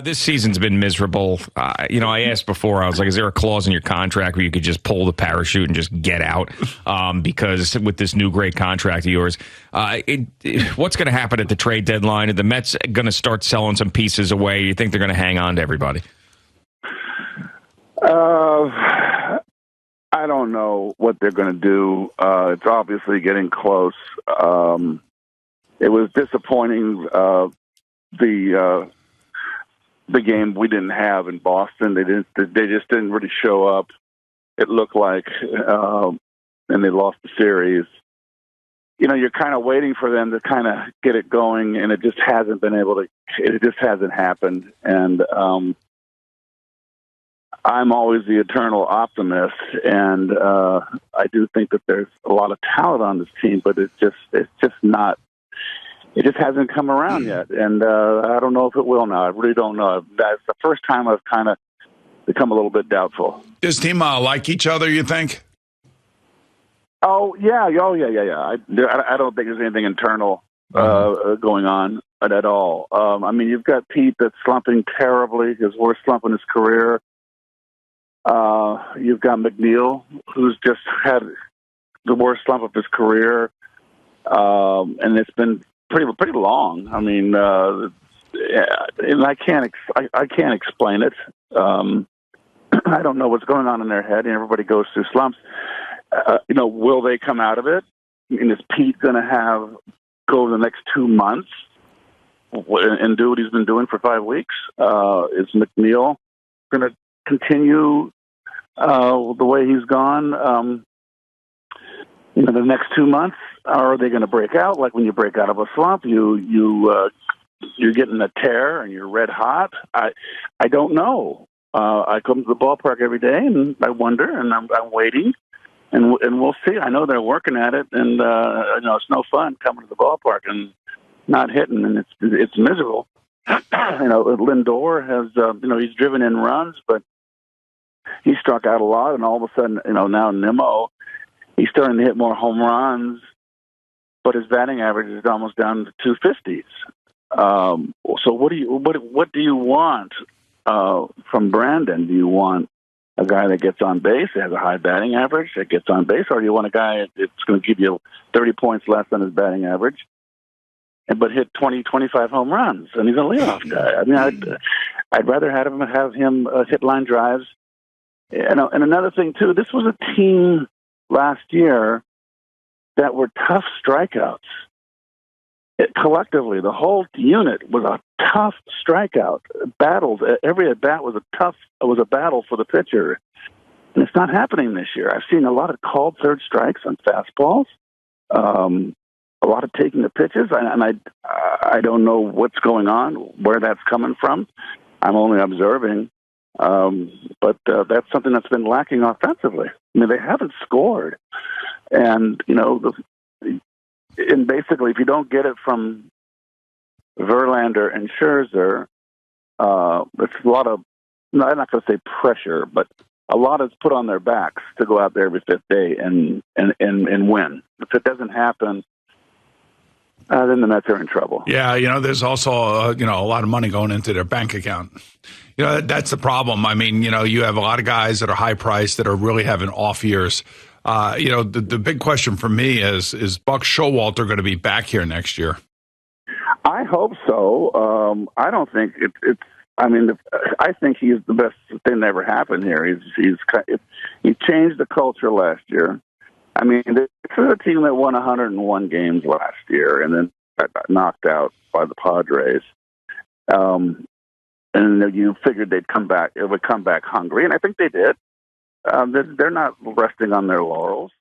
This season's been miserable. I asked before, I was like, is there a clause in your contract where you could just pull the parachute and just get out? Because with this new great contract of yours, what's going to happen at the trade deadline? Are the Mets going to start selling some pieces away? You think they're going to hang on to everybody? I don't know what they're going to do. It's obviously getting close. It was disappointing, the game we didn't have in Boston. They just didn't really show up. It looked like, and they lost the series. You're kind of waiting for them to kind of get it going, and it just hasn't been able to. It just hasn't happened. And I'm always the eternal optimist, and I do think that there's a lot of talent on this team, but it's just not. It just hasn't come around yet, and I don't know if it will now. I really don't know. That's the first time I've kind of become a little bit doubtful. Does team like each other, you think? Oh, yeah. I don't think there's anything internal going on at all. You've got Pete that's slumping terribly, his worst slump in his career. You've got McNeil, who's just had the worst slump of his career, and it's been pretty long. And I can't explain it. I don't know what's going on in their head, and everybody goes through slumps. Will they come out of it? Is Pete going to go the next 2 months and do what he's been doing for 5 weeks? Is McNeil going to continue the way he's gone? The next 2 months, or are they going to break out? Like when you break out of a slump, you're getting a tear and you're red hot. I don't know. I come to the ballpark every day and I wonder, and I'm waiting, and we'll see. I know they're working at it, and it's no fun coming to the ballpark and not hitting, and it's miserable. Lindor has he's driven in runs, but he struck out a lot, and all of a sudden now Nimmo. He's starting to hit more home runs, but his batting average is almost down to 250s. So what do you want from Brandon? Do you want a guy that gets on base, that has a high batting average, that gets on base, or do you want a guy that's going to give you 30 points less than his batting average, but hit 20, 25 home runs, and he's a leadoff guy? I'd rather have him hit line drives. And another thing too, this was a team last year that were tough strikeouts. Collectively, the whole unit was a tough strikeout. Battles. Every at bat was a battle for the pitcher, and it's not happening this year. I've seen a lot of called third strikes on fastballs, a lot of taking the pitches, and I don't know what's going on, where that's coming from. I'm only observing, but that's something that's been lacking offensively. They haven't scored, and and basically, if you don't get it from Verlander and Scherzer, it's a lot of, I'm not going to say pressure, but a lot is put on their backs to go out there every fifth day and win. If it doesn't happen, then the Mets are in trouble. Yeah, there's also a lot of money going into their bank account. That's the problem. You have a lot of guys that are high priced that are really having off years. The big question for me is Buck Showalter going to be back here next year? I hope so. I don't think it's. I think he's the best thing that ever happened here. He changed the culture last year. This is a team that won 101 games last year and then got knocked out by the Padres. And you figured they'd come back. It would come back hungry, and I think they did. They're not resting on their laurels.